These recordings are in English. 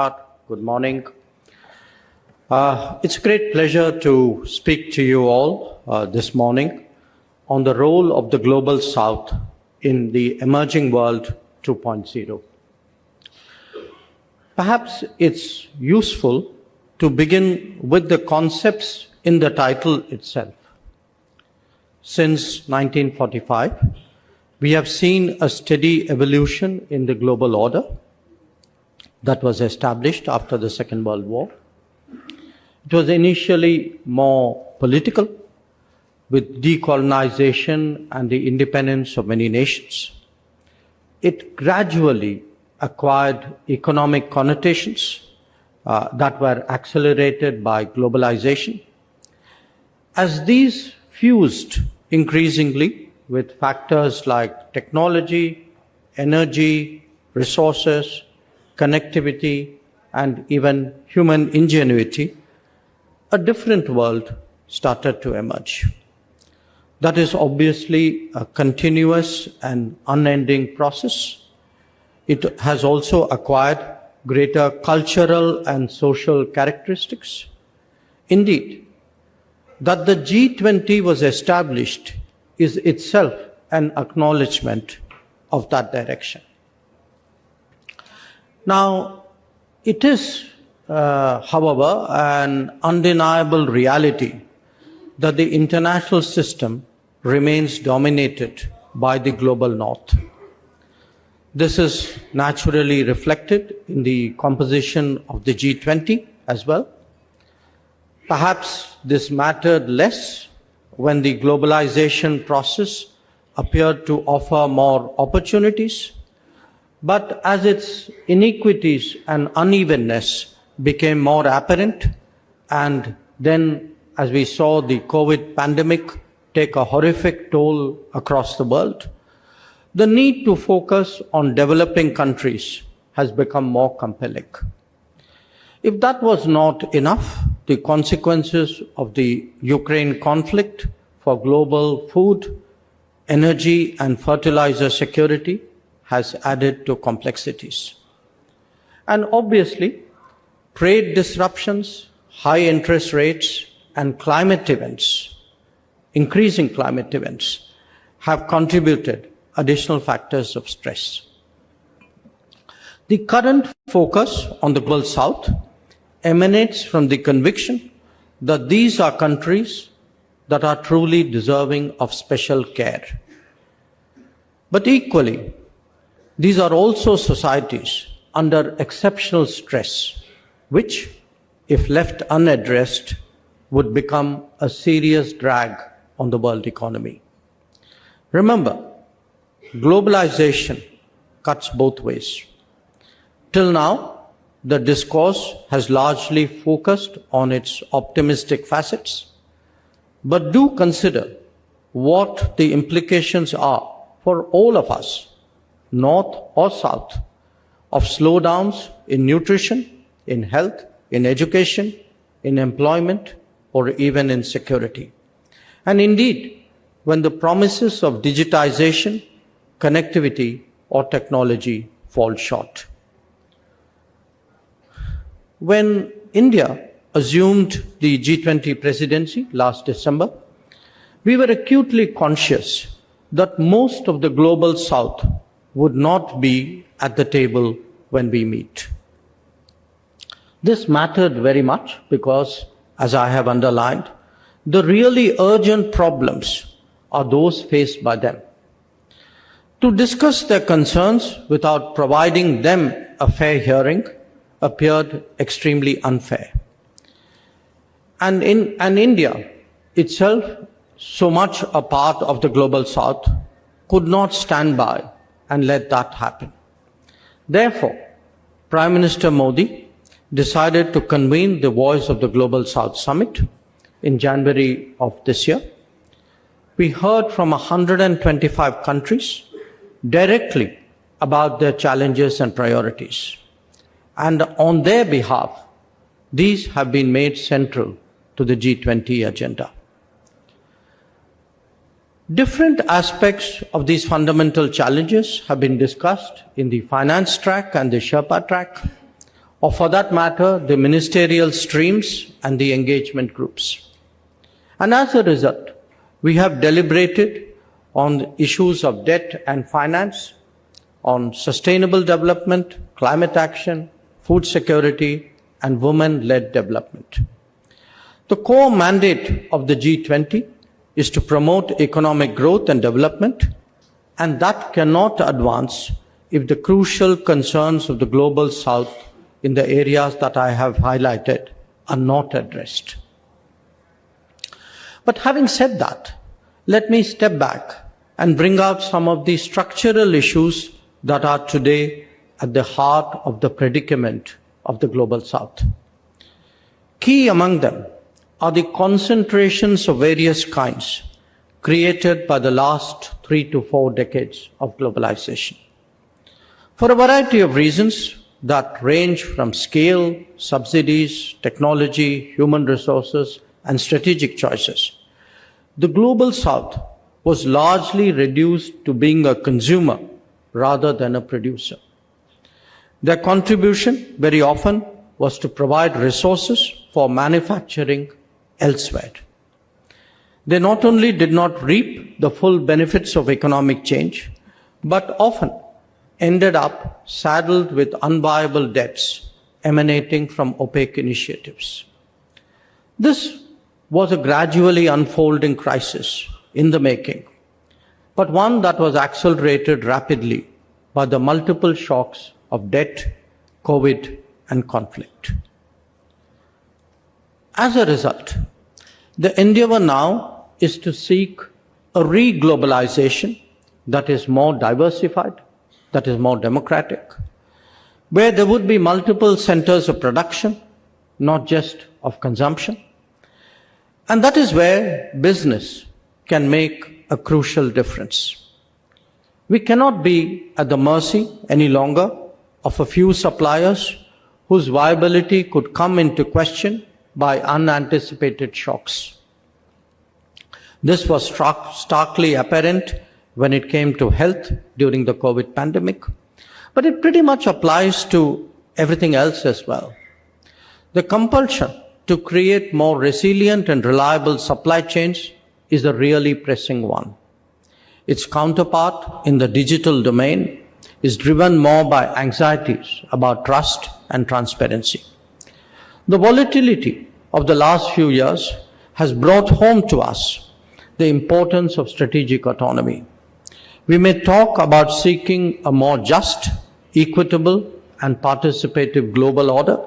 Good morning. It's a great pleasure to speak to you all this morning on the role of the Global South in the Emerging World 2.0. Perhaps it's useful to begin with the concepts in the title itself. Since 1945, we have seen a steady evolution in the global order that was established after the Second World War. It was initially more political, with decolonization and the independence of many nations. It gradually acquired economic connotations that were accelerated by globalization. As these fused increasingly with factors like technology, energy, resources, connectivity, and even human ingenuity, a different world started to emerge. That is obviously a continuous and unending process. It has also acquired greater cultural and social characteristics. Indeed, that the G20 was established is itself an acknowledgement of that direction. Now, it is, however, an undeniable reality that the international system remains dominated by the global north. This is naturally reflected in the composition of the G20 as well. Perhaps this mattered less when the globalization process appeared to offer more opportunities. But as its inequities and unevenness became more apparent, and then as we saw the COVID pandemic take a horrific toll across the world, the need to focus on developing countries has become more compelling. If that was not enough, the consequences of the Ukraine conflict for global food, energy, and fertilizer security has added to complexities. And obviously, trade disruptions, high interest rates, and climate events, increasing climate events, have contributed additional factors of stress. The current focus on the Global South emanates from the conviction that these are countries that are truly deserving of special care. But equally, these are also societies under exceptional stress, which, if left unaddressed, would become a serious drag on the world economy. Remember, globalization cuts both ways. Till now, the discourse has largely focused on its optimistic facets, but do consider what the implications are for all of us, North or South, of slowdowns in nutrition, in health, in education, in employment, or even in security. And indeed, when the promises of digitization, connectivity, or technology fall short. When India assumed the G20 presidency last December, we were acutely conscious that most of the Global South would not be at the table when we meet. This mattered very much because, as I have underlined, the really urgent problems are those faced by them. To discuss their concerns without providing them a fair hearing appeared extremely unfair. And India itself, so much a part of the Global South, could not stand by and let that happen. Therefore, Prime Minister Modi decided to convene the Voice of the Global South Summit in January of this year. We heard from 125 countries directly about their challenges and priorities. And on their behalf, these have been made central to the G20 agenda. Different aspects of these fundamental challenges have been discussed in the finance track and the Sherpa track. or for that matter, the ministerial streams and the engagement groups. And as a result, we have deliberated on issues of debt and finance, on sustainable development, climate action, food security, and women-led development. The core mandate of the G20 is to promote economic growth and development, and that cannot advance if the crucial concerns of the global south in the areas that I have highlighted are not addressed. But having said that, let me step back and bring out some of the structural issues that are today at the heart of the predicament of the global south. Key among them are the concentrations of various kinds created by the last 3 to 4 decades of globalization. For a variety of reasons that range from scale, subsidies, technology, human resources, and strategic choices, the global south was largely reduced to being a consumer rather than a producer. Their contribution very often was to provide resources for manufacturing elsewhere. They not only did not reap the full benefits of economic change, but often ended up saddled with unviable debts emanating from opaque initiatives. This was a gradually unfolding crisis in the making, but one that was accelerated rapidly by the multiple shocks of debt, COVID, and conflict. As a result, the endeavor now is to seek a re-globalization that is more diversified, that is more democratic, where there would be multiple centers of production, not just of consumption. And that is where business can make a crucial difference. We cannot be at the mercy any longer of a few suppliers whose viability could come into question by unanticipated shocks. This was starkly apparent when it came to health during the COVID pandemic, but it pretty much applies to everything else as well. The compulsion to create more resilient and reliable supply chains is a really pressing one. Its counterpart in the digital domain is driven more by anxieties about trust and transparency. The volatility of the last few years has brought home to us the importance of strategic autonomy. We may talk about seeking a more just, equitable, and participative global order,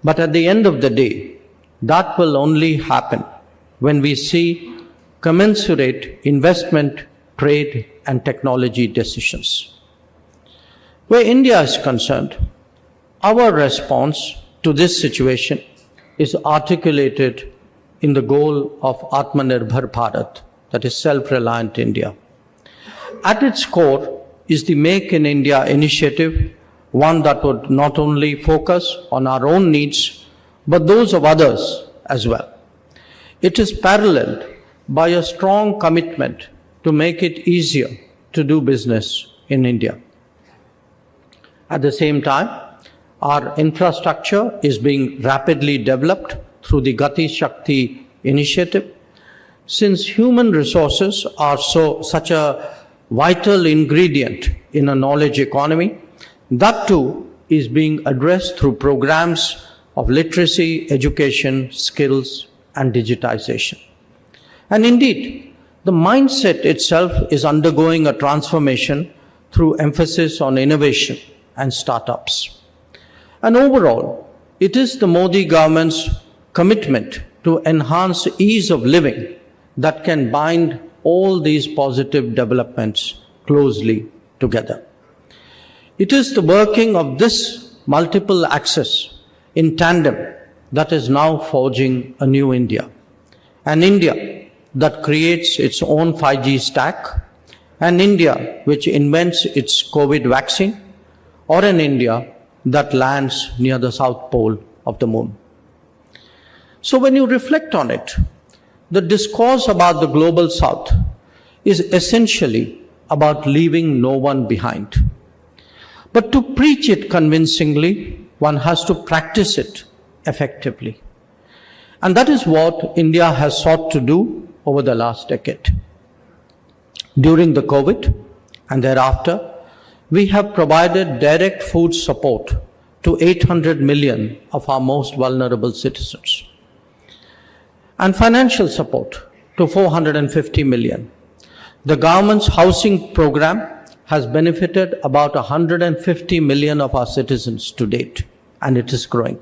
but at the end of the day, that will only happen when we see commensurate investment, trade, and technology decisions. Where India is concerned, our response to this situation is articulated in the goal of Atmanirbhar Bharat, that is self-reliant India. At its core is the Make in India initiative, one that would not only focus on our own needs, but those of others as well. It is paralleled by a strong commitment to make it easier to do business in India. At the same time, our infrastructure is being rapidly developed through the Gati Shakti initiative. Since human resources are such a vital ingredient in a knowledge economy, that too is being addressed through programs of literacy, education, skills, and digitization. And indeed, the mindset itself is undergoing a transformation through emphasis on innovation and startups. And overall, it is the Modi government's commitment to enhance ease of living that can bind all these positive developments closely together. It is the working of this multiple axis in tandem that is now forging a new India. An India that creates its own 5G stack, an India which invents its COVID vaccine, or an India that lands near the South Pole of the moon. So when you reflect on it, the discourse about the global South is essentially about leaving no one behind. But to preach it convincingly, one has to practice it effectively. And that is what India has sought to do over the last decade. During the COVID and thereafter, we have provided direct food support to 800 million of our most vulnerable citizens, and financial support to 450 million. The government's housing program has benefited about 150 million of our citizens to date, and it is growing.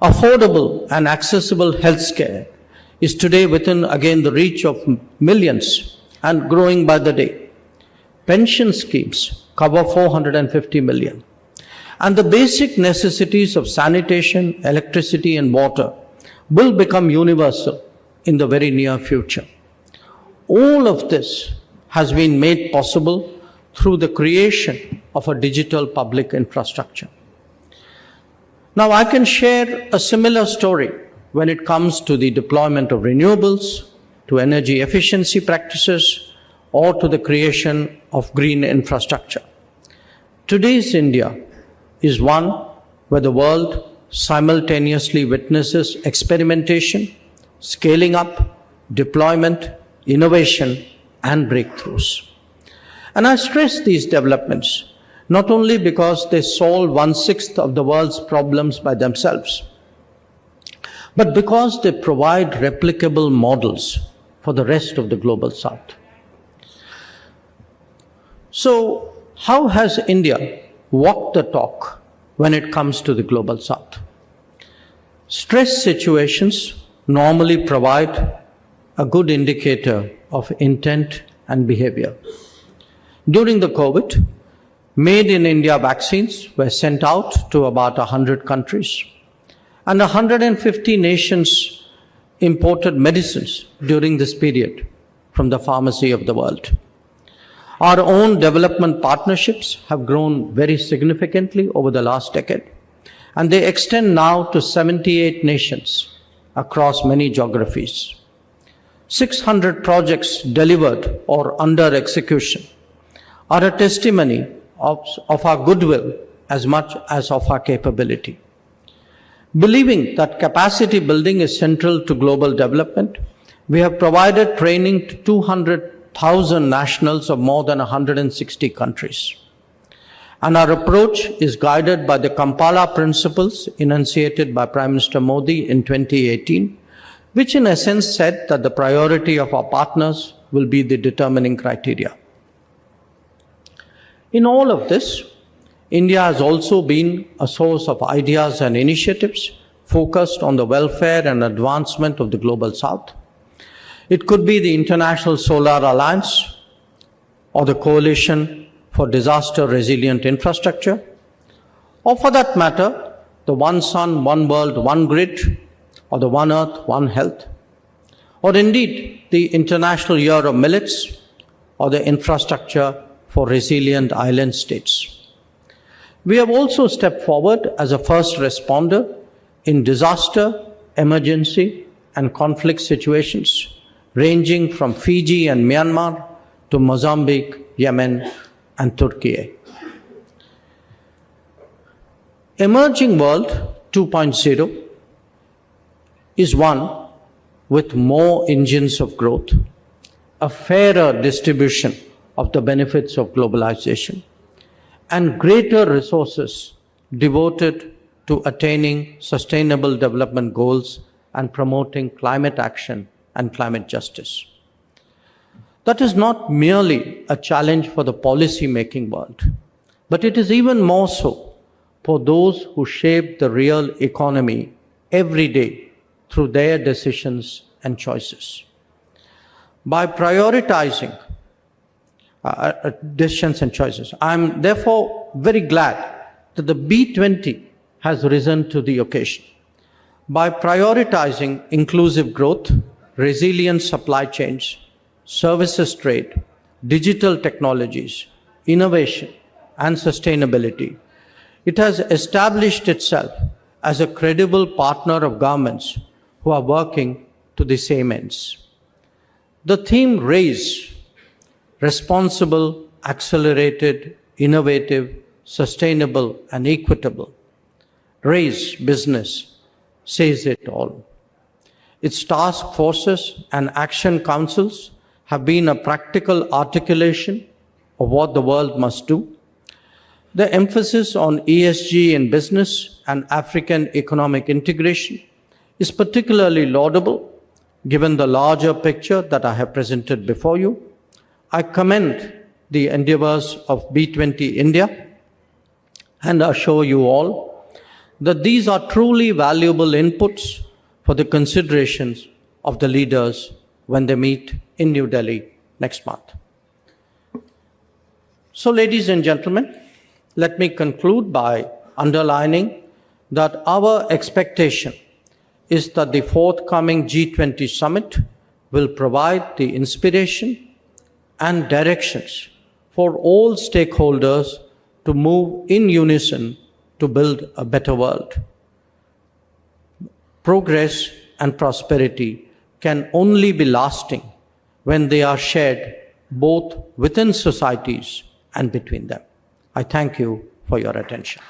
Affordable and accessible healthcare is today within, again, the reach of millions and growing by the day. Pension schemes cover 450 million. And the basic necessities of sanitation, electricity, and water will become universal in the very near future. All of this has been made possible through the creation of a digital public infrastructure. Now, I can share a similar story when it comes to the deployment of renewables, to energy efficiency practices, or to the creation of green infrastructure. Today's India is one where the world simultaneously witnesses experimentation, scaling up, deployment, innovation, and breakthroughs. And I stress these developments not only because they solve 1/6 of the world's problems by themselves, but because they provide replicable models for the rest of the global south. So, how has India walked the talk when it comes to the global south? Stress situations normally provide a good indicator of intent and behavior. During the COVID, made in India vaccines were sent out to about 100 countries, and 150 nations imported medicines during this period from the pharmacy of the world. Our own development partnerships have grown very significantly over the last decade, and they extend now to 78 nations across many geographies. 600 projects delivered or under execution are a testimony of our goodwill as much as of our capability. Believing that capacity building is central to global development, we have provided training to 200,000 nationals of more than 160 countries. And our approach is guided by the Kampala principles enunciated by Prime Minister Modi in 2018, which in essence said that the priority of our partners will be the determining criteria. In all of this, India has also been a source of ideas and initiatives focused on the welfare and advancement of the global south. It could be the International Solar Alliance or the Coalition for Disaster Resilient Infrastructure, or for that matter, the One Sun, One World, One Grid, or the One Earth, One Health, or indeed the International Year of Millets, or the Infrastructure for Resilient Island States. We have also stepped forward as a first responder in disaster, emergency, and conflict situations, ranging from Fiji and Myanmar to Mozambique, Yemen, and Turkey. Emerging World 2.0 is one with more engines of growth, a fairer distribution of the benefits of globalization, and greater resources devoted to attaining sustainable development goals and promoting climate action and climate justice. That is not merely a challenge for the policy-making world, but it is even more so for those who shape the real economy every day through their decisions and choices. By prioritizing decisions and choices, I'm therefore very glad that the B20 has risen to the occasion. By prioritizing inclusive growth, resilient supply chains, services trade, digital technologies, innovation, and sustainability, it has established itself as a credible partner of governments who are working to the same ends. The theme RAISE, responsible, accelerated, innovative, sustainable, and equitable, race business says it all. Its task forces and action councils have been a practical articulation of what the world must do. The emphasis on ESG in business and African economic integration is particularly laudable given the larger picture that I have presented before you. I commend the endeavors of B20 India and assure you all that these are truly valuable inputs for the considerations of the leaders when they meet in New Delhi next month. So, ladies and gentlemen, let me conclude by underlining that our expectation is that the forthcoming G20 summit will provide the inspiration and directions for all stakeholders to move in unison to build a better world. Progress and prosperity can only be lasting when they are shared both within societies and between them. I thank you for your attention.